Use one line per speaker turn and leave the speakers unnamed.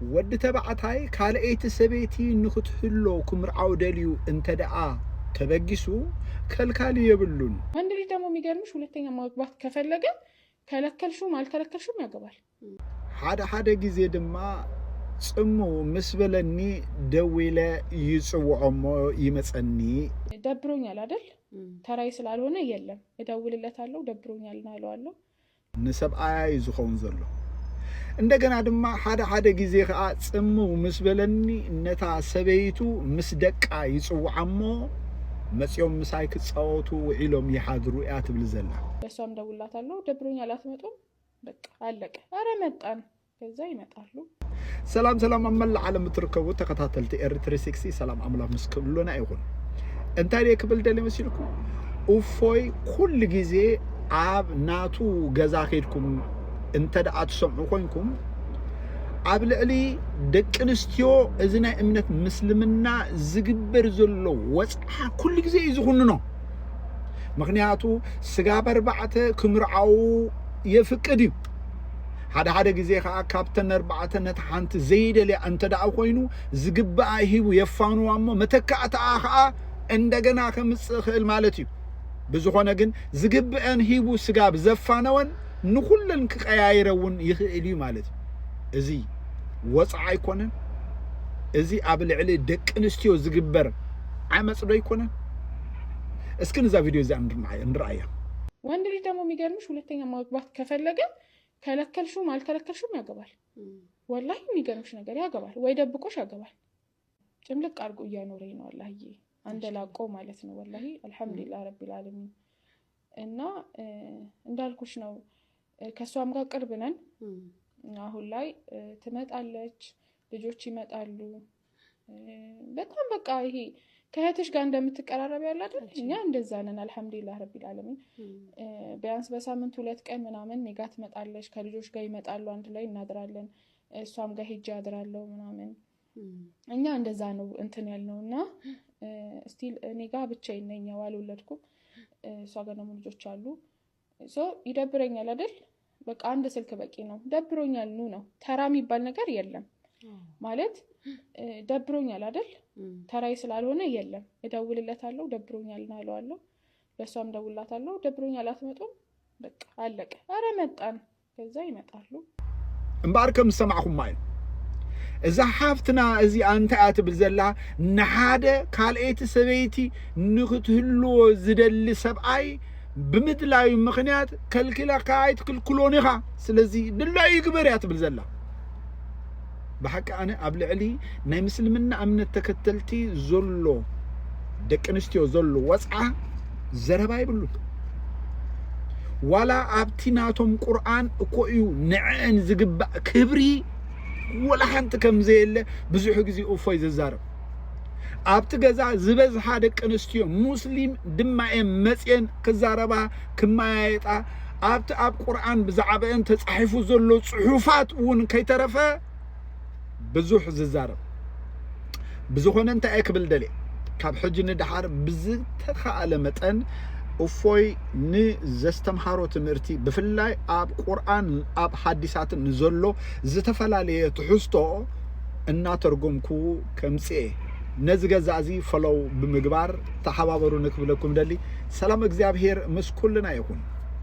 ود تبعتاي كالأيت سبيتي نختهلو كمرعو دليو انت دعا تبقسو كالكالي يبلون
عند لي دمو ميقرمش ولتين ما وقبات كفلقة كالكالشو مال كالكالشو ما قبل
حدا جزي دما صمو مسبلني دويلة يسوعمو يمسأني
دبروني على دل تراي سلالونا يلم يدول اللي تالو دبروني على نالو علو
نسب آي زخون زلو እንደገና ድማ ሓደ ጊዜ ከዓ ጽሙ ምስበለኒ ነታ ሰበይቱ ምስደቃ ይጽውዓሞ መጽዮም ምሳይ ክጻወቱ ውዒሎም ይሓድሩ ያ ትብል ዘላ
በሷም ደውላታለሁ ደብሮኛ አላትመጡም በቃ አለቀ አረ መጣን ከዛ ይመጣሉ
ሰላም አመላ ዓለም ትርከቡ ተከታተልቲ ኤርትሪ 6 ሰላም አምላክ ምስክሉና ይሁን እንታይ የክብል ደለ መስልኩ ኡፎይ ኩል ጊዜ አብ ናቱ ገዛ ሄድኩም انت دعات سمعو خوينكم عبلعلي دقنستيو ازنا امنت مسلمنا زغبر زلو وصحا كل غزي يزخوننو مخنياتو سغا بربعته كمرعو يفقدي هذا غزي خا كابتن ربعته نت حنت زيدلي انت دعو خوينو زغبا هيبو يفانو امو متكعت اخا እንደገና ከምጽخل مالتي بزخونه ግን ዝግብአን ሂቡ ስጋ በዘፋነውን ንኹለን ከቀያይረውን ይኽእል ማለት እዚ ወጽዓ አይኮነን እዚ አብልዕሊ ደቅንስትዮ ዝግበር አመጽዶ አይኮነን እስኪ ነዛ ቪዲዮ እዛ እንድራያ
ወንድ ልጅ ደግሞ የሚገርምሽ ሁለተኛ ማግባት ከፈለገ ከለከልሽው ማልከለከልሽው ያገባል ወላሂ የሚገርምሽ ነገር ያገባል ወይ ደብቆሽ ያገባል ጭምልቅ አርጎ ያኖረኝ ነው አላህዬ አንደላቆ ማለት ነው ወላሂ አልহামዱሊላህ ረቢል ዓለሚን እና እንዳልኩሽ ነው ከሷም ጋር ቅርብ ነን አሁን ላይ ትመጣለች ልጆች ይመጣሉ በጣም በቃ ይሄ ከእህትሽ ጋር እንደምትቀራረብ ያለ አይደል እኛ እንደዛ ነን አልহামዱሊላህ ረቢል ዓለሚን ቢያንስ በሳምንት 2 ቀን ምናምን ኔጋ ትመጣለች ከልጆች ጋር ይመጣሉ አንድ ላይ እናድራለን እሷም ጋር ሄጄ አድራለሁ ምናምን እኛ እንደዛ ነው እንትን ያልነውና ስቲል ኔጋ ብቻዬን ነኝ ያልወለድኩም እሷ ጋር ነው ልጆች አሉ ሶ ይደብረኛል አይደል በቃ አንድ ስልክ በቂ ነው ደብሮኛል ነው ተራ የሚባል ነገር የለም ማለት ደብሮኛል አይደል ተራይ ስላልሆነ የለም እደውልለታለሁ ደብሮኛል ናለዋለሁ ለሷም ደውልላታለሁ ደብሮኛል አትመጡም በቃ አለቀ አረ መጣን ከዛ ይመጣሉ
እንባርከም ሰማዕኩም ማይ እዛ ሓፍትና እዚ አንተ አትብል ዘላ ንሓደ ካልኤት ሰበይቲ ንኽትህልዎ ዝደሊ ሰብኣይ بمدلاي مخنيات كلكلا كايت كلكلونيها سلازي دلاي يكبر ياتبل زلا بحق انا ابلعلي ناي مسلمنا امن تكتلتي زلو دقنستيو زلو وصعه زربا يبلو ولا ابتيناتهم قران اكويو نعن زغبا كبري ولا حنت كم زيله بزح غزي اوفاي ززارب አብት ገዛ ዝበዝ ሓደ ቅንስትዮ ሙስሊም ድማኤ መጽን ከዛረባ ከማይጣ አብ ቁርአን ብዛዕበን ተጻሒፉ ዘሎ ጽሑፋት ውን ከይተረፈ ብዙሕ ዝዛረብ ብዙኾነ እንታይ አይክብል ደሌ ካብ ሕጂ ንድሓር ብዝተኻለ መጠን እፎይ ንዘስተምሃሮ ትምህርቲ ብፍላይ አብ ቁርአን አብ ሐዲሳት ንዘሎ ዝተፈላለየ ትሕዝቶ እናተርጎምኩ ከምጽኤ نزغزازي فلو بمغبار تحابرو نكبلكم دلي سلام እግዚአብሔር መስኩልና ይሁን